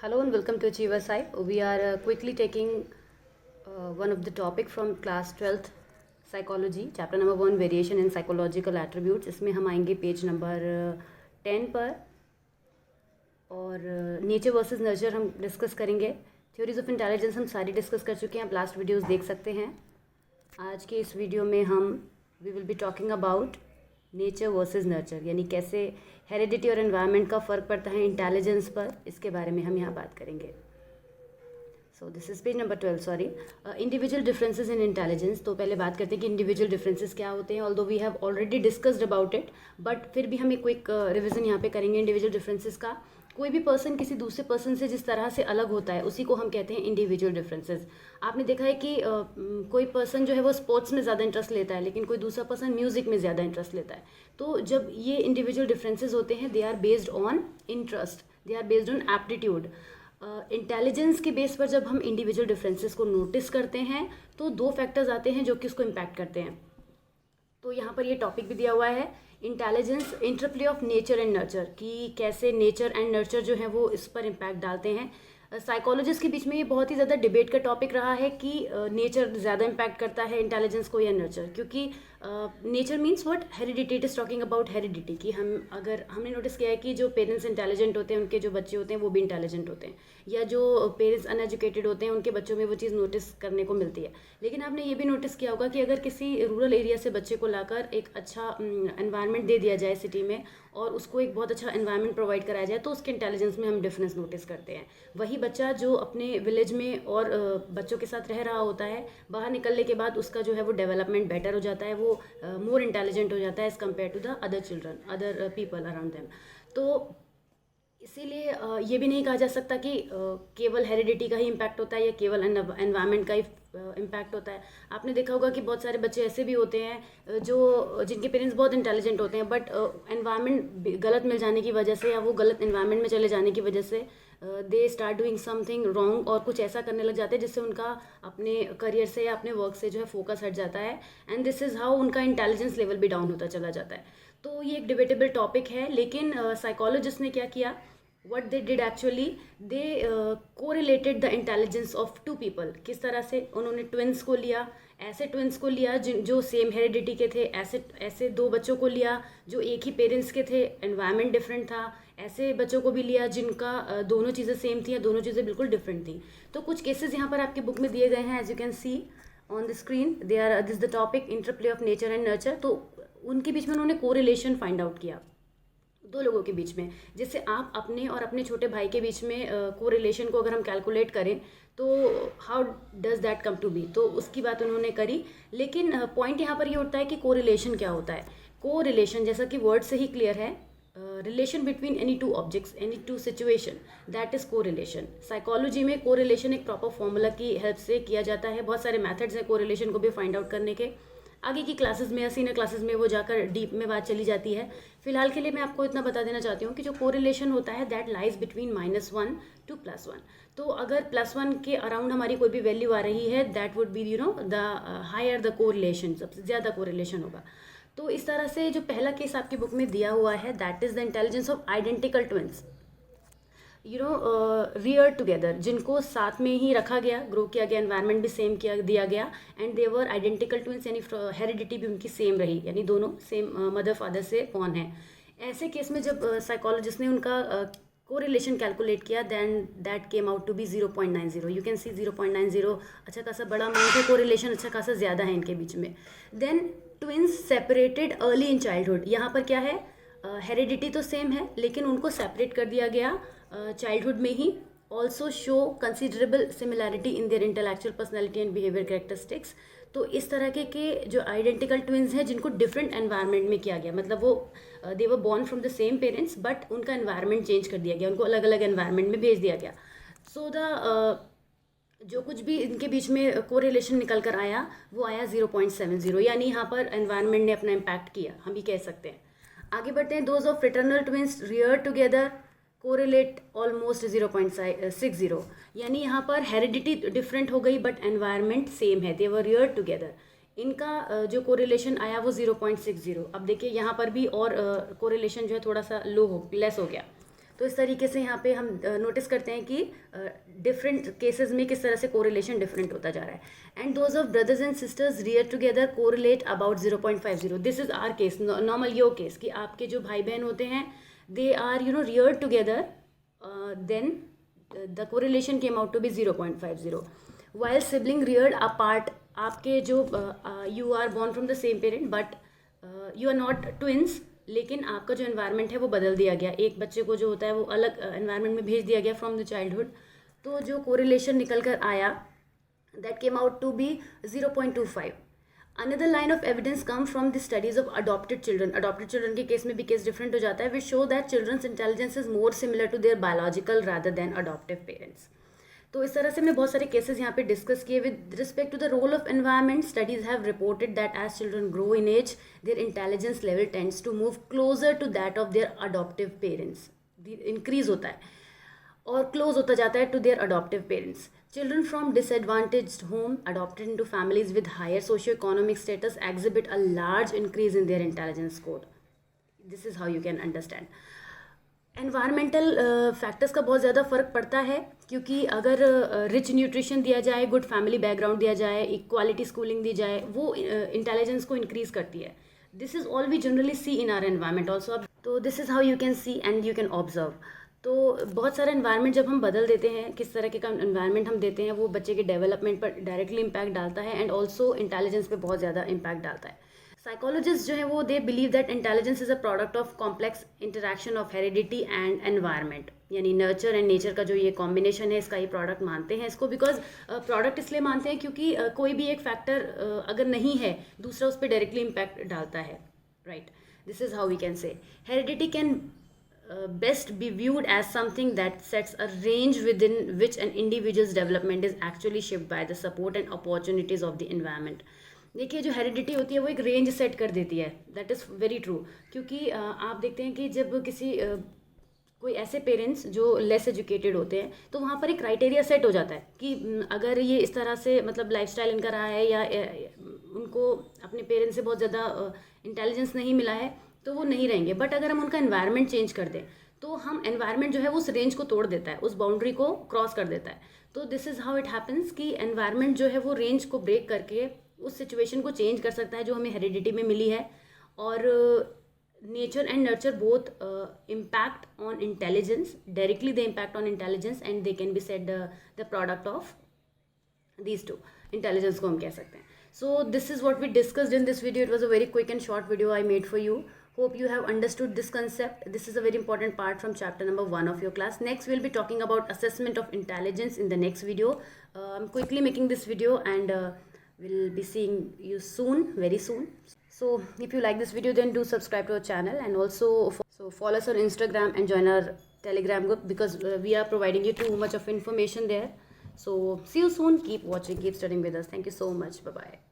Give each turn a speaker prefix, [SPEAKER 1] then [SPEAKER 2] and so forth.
[SPEAKER 1] Hello and welcome to Achievers Side. We are quickly taking one of the topic from class 12th psychology, chapter number 1 variation in psychological attributes. इसमें हम आएंगे page number 10 पर और nature versus nurture हम discuss करेंगे. Theories of intelligence हम सारी discuss कर चुके हैं, आप लास्ट वीडियोस देख सकते हैं. आज के इस वीडियो में हम we will be talking about nature versus nurture, यानी कैसे हेरिडिटी और एनवायरनमेंट का फ़र्क पड़ता है इंटेलिजेंस पर, इसके बारे में हम यहाँ बात करेंगे. So this is page number 12. Sorry, individual differences in intelligence. तो पहले बात करते हैं कि इंडिविजुअल डिफरेंसेस क्या होते हैं. Although we have already discussed about it, but फिर भी हम एक क्विक रिविजन यहाँ पे करेंगे इंडिविजुअल डिफरेंसेस का. कोई भी पर्सन किसी दूसरे पर्सन से जिस तरह से अलग होता है उसी को हम कहते हैं इंडिविजुअल डिफरेंसेस. आपने देखा है कि कोई पर्सन जो है वो स्पोर्ट्स में ज़्यादा इंटरेस्ट लेता है, लेकिन कोई दूसरा पर्सन म्यूज़िक में ज़्यादा इंटरेस्ट लेता है. तो जब ये इंडिविजुअल डिफरेंसेस होते हैं, they are based on interest, they are based on aptitude. Intelligence के बेस पर जब हम इंडिविजुअल डिफरेंसेस को नोटिस करते हैं तो दो फैक्टर्स आते हैं जो कि उसको इम्पैक्ट करते हैं. तो यहाँ पर ये टॉपिक भी दिया हुआ है, intelligence interplay of nature and nurture, कि कैसे नेचर एंड नर्चर जो है वो इस पर इम्पैक्ट डालते हैं. साइकोलॉजिस्ट के बीच में ये बहुत ही ज़्यादा डिबेट का टॉपिक रहा है कि नेचर ज़्यादा इम्पैक्ट करता है इंटेलिजेंस को या नर्चर, क्योंकि nature means what, heredity. It is talking about heredity, कि हमने नोटिस किया है कि जो पेरेंट्स इंटेलिजेंट होते हैं उनके जो बच्चे होते हैं वो भी इंटेलिजेंट होते हैं, या जो पेरेंट्स अनएजुकेटेड होते हैं उनके बच्चों में वो चीज़ नोटिस करने को मिलती है. लेकिन आपने ये भी नोटिस किया होगा कि अगर किसी रूरल एरिया से बच्चे को लाकर एक अच्छा एनवायरनमेंट दे दिया जाए सिटी में और उसको एक बहुत अच्छा एनवायरनमेंट प्रोवाइड कराया जाए तो उसके इंटेलिजेंस में हम डिफरेंस नोटिस करते हैं. वही बच्चा जो अपने विलेज में और बच्चों के साथ रह रहा होता है, बाहर निकलने के बाद उसका जो है वो डेवलपमेंट बेटर हो जाता है, वो मोर इंटेलिजेंट हो जाता है as compare to the other children, other people around them. तो इसीलिए ये भी नहीं कहा जा सकता कि केवल हेरिडिटी का ही इम्पैक्ट होता है या केवल एनवायरनमेंट का ही इम्पैक्ट होता है. आपने देखा होगा कि बहुत सारे बच्चे ऐसे भी होते हैं जो जिनके पेरेंट्स बहुत इंटेलिजेंट होते हैं, बट एनवायरनमेंट गलत मिल जाने की वजह से या वो गलत एनवायरनमेंट में चले जाने की वजह से they start doing something wrong और कुछ ऐसा करने लग जाते हैं जिससे उनका अपने करियर से या अपने वर्क से जो है फोकस हट जाता है, एंड दिस इज़ हाउ उनका इंटेलिजेंस लेवल भी डाउन होता चला जाता है. तो ये एक डिबेटेबल टॉपिक है, लेकिन साइकोलॉजिस्ट ने क्या किया, what they did actually, they correlated the intelligence of two people. किस तरह से उन्होंने ट्विंस को लिया, ऐसे ट्विंस को लिया जो सेम हेरिडिटी के थे, ऐसे दो बच्चों को लिया जो एक ही पेरेंट्स के थे, एनवायरनमेंट डिफरेंट था, ऐसे बच्चों को भी लिया जिनका दोनों चीज़ें सेम थी या दोनों चीज़ें बिल्कुल डिफरेंट थी. तो कुछ केसेस यहाँ पर आपकी बुक में दिए गए हैं, as you can see on the screen. They are this the topic interplay of nature and nurture. तो उनके बीच में उन्होंने कोरिलेशन फाइंड आउट किया दो लोगों के बीच में, जिससे आप अपने और अपने छोटे भाई के बीच में कोरिलेशन को अगर हम कैलकुलेट करें तो how does that come to be. तो उसकी बात उन्होंने करी, लेकिन पॉइंट यहाँ पर ये उठता है कि कोरिलेशन क्या होता है. कोरिलेशन जैसा कि वर्ड से ही क्लियर है, relation between any two objects, any two situation, that is correlation. Psychology में कोरिलेशन एक प्रॉपर फॉर्मूला की हेल्प से किया जाता है. बहुत सारे मेथड्स हैं कोरिलेशन को भी फाइंड आउट करने के. आगे की क्लासेस में या सीनियर क्लासेस में वो जाकर डीप में बात चली जाती है. फिलहाल के लिए मैं आपको इतना बता देना चाहती हूँ कि जो कोरिलेशन होता है दैट लाइज बिटवीन -1 टू +1. तो अगर +1 के अराउंड हमारी कोई भी वैल्यू आ रही है, that would be the higher the correlation, सबसे ज़्यादा कोरिलेशन होगा. तो इस तरह से जो पहला केस आपकी बुक में दिया हुआ है, that is the intelligence of identical twins, rear together, जिनको साथ में ही रखा गया, ग्रो किया गया, एनवायरनमेंट भी सेम दिया गया, and they were identical twins, यानी हेरिडिटी भी उनकी सेम रही, यानी दोनों सेम मदर फादर से कौन है. ऐसे केस में जब साइकोलॉजिस्ट ने उनका कोरिलेशन कैलकुलेट किया, then that came out to be 0.90. You can see 0.90 अच्छा खासा बड़ा अमाउंट है, कोरिलेशन अच्छा खासा ज़्यादा है इनके बीच में. Then twins separated early in childhood. यहाँ पर क्या है, हेरिडिटी तो सेम है लेकिन उनको सेपरेट कर दिया गया चाइल्डहुड में ही. Also show considerable similarity in their intellectual personality and behaviour characteristics. तो इस तरह के जो आइडेंटिकल ट्विंस हैं जिनको डिफरेंट एनवायरनमेंट में किया गया, मतलब वो they were born from the same parents but उनका एनवायरनमेंट चेंज कर दिया गया, उनको अलग अलग एनवायरनमेंट में भेज दिया गया. सो जो कुछ भी इनके बीच में कोरिलेशन निकल कर आया वो आया 0.70, यानी यहाँ पर एनवायरनमेंट ने अपना इम्पैक्ट किया, हम भी कह सकते हैं. आगे बढ़ते हैं. Those of fraternal twins rear together correlate almost 0.60, यानी यहाँ पर हेरिडिटी डिफरेंट हो गई बट एनवायरनमेंट सेम है, दे वर रियर टुगेदर. इनका जो कोरिलेशन आया वो 0.60. अब देखिए यहाँ पर भी और कोरिलेशन जो है थोड़ा सा लेस हो गया. तो इस तरीके से यहाँ पे हम नोटिस करते हैं कि डिफरेंट केसेस में किस तरह से कोरिलेशन डिफरेंट होता जा रहा है. And those of brothers and sisters rear together correlate about 0.50. This is our case, normal your case, कि आपके जो भाई बहन होते हैं they are rear together, then the correlation came out to be 0.50. While sibling reared apart, आपके जो you are born from the same parent but you are not twins, लेकिन आपका जो एनवायरनमेंट है वो बदल दिया गया. एक बच्चे को जो होता है वो अलग एनवायरनमेंट में भेज दिया गया फ्रॉम द चाइल्डहुड. तो जो कोरिलेशन निकल कर आया that came out to be 0.25. Another line of evidence come from the studies of adopted children. Adopted children के केस में भी केस डिफरेंट हो जाता है, which show that children's intelligence is more similar to their biological rather than adoptive parents. तो इस तरह से हमने बहुत सारे केसेस यहाँ पे डिस्कस किए. With respect to the role of environment, studies have reported that as children grow in age their intelligence level tends to move closer to that of their adoptive parents. Increase होता है और close होता जाता है to their adoptive parents. Children from disadvantaged home adopted into families with higher socio-economic status exhibit a large increase in their intelligence score. This is how you can understand. Environmental factors का बहुत ज़्यादा फ़र्क पड़ता है, क्योंकि अगर rich nutrition दिया जाए, गुड फैमिली बैकग्राउंड दिया जाए, इक्वालिटी स्कूलिंग दी जाए, वो इंटेलिजेंस को इंक्रीज़ करती है. This is all we generally see in our environment also. तो this is how you can see and you can observe. तो बहुत सारा एनवायरनमेंट जब हम बदल देते हैं, किस तरह के का एनवायरनमेंट हम देते हैं, वो बच्चे के डेवलपमेंट पर डायरेक्टली इम्पैक्ट डालता है एंड ऑल्सो इंटेलिजेंस पे बहुत ज़्यादा इम्पैक्ट डालता है. साइकोलॉजिस्ट जो है वो they believe that intelligence is a product of complex interaction of heredity and environment. यानी नर्चर एंड नेचर का जो ये कॉम्बिनेशन है, इसका ये प्रोडक्ट मानते हैं इसको. बिकॉज प्रोडक्ट इसलिए मानते हैं क्योंकि कोई भी एक फैक्टर अगर नहीं है, दूसरा उस पर डायरेक्टली इम्पैक्ट डालता है. Right, this is how we can say heredity can best be viewed as something that sets a range within which an individual's development is actually shaped by the support and opportunities of the environment. देखिए, जो heredity होती है वो एक range set कर देती है. That is very true, क्योंकि आप देखते हैं कि जब किसी कोई ऐसे पेरेंट्स जो लेस एजुकेटेड होते हैं, तो वहाँ पर एक क्राइटेरिया सेट हो जाता है कि अगर ये इस तरह से मतलब लाइफस्टाइल इनका रहा है या उनको अपने पेरेंट्स से बहुत ज़्यादा इंटेलिजेंस नहीं मिला है, तो वो नहीं रहेंगे. बट अगर हम उनका एनवायरनमेंट चेंज कर दें, तो हम एनवायरनमेंट जो है उस रेंज को तोड़ देता है, उस बाउंड्री को क्रॉस कर देता है. तो this is how it happens कि एनवायरनमेंट जो है वो रेंज को ब्रेक करके उस सिचुएशन को चेंज कर सकता है जो हमें हेरिडिटी में मिली है. और nature and nurture both impact on intelligence, directly they impact on intelligence and they can be said the product of these two. Intelligence को हम कह सकते हैं. So this is what we discussed in this video. It was a very quick and short video I made for you. Hope you have understood this concept. This is a very important part from chapter number 1 of your class. Next we'll be talking about assessment of intelligence in the next video. I'm quickly making this video and we'll be seeing you soon, very soon. So if you like this video, then do subscribe to our channel and also follow us on Instagram and join our Telegram group, because we are providing you too much of information there. So see you soon. Keep watching, keep studying with us. Thank you so much. Bye bye.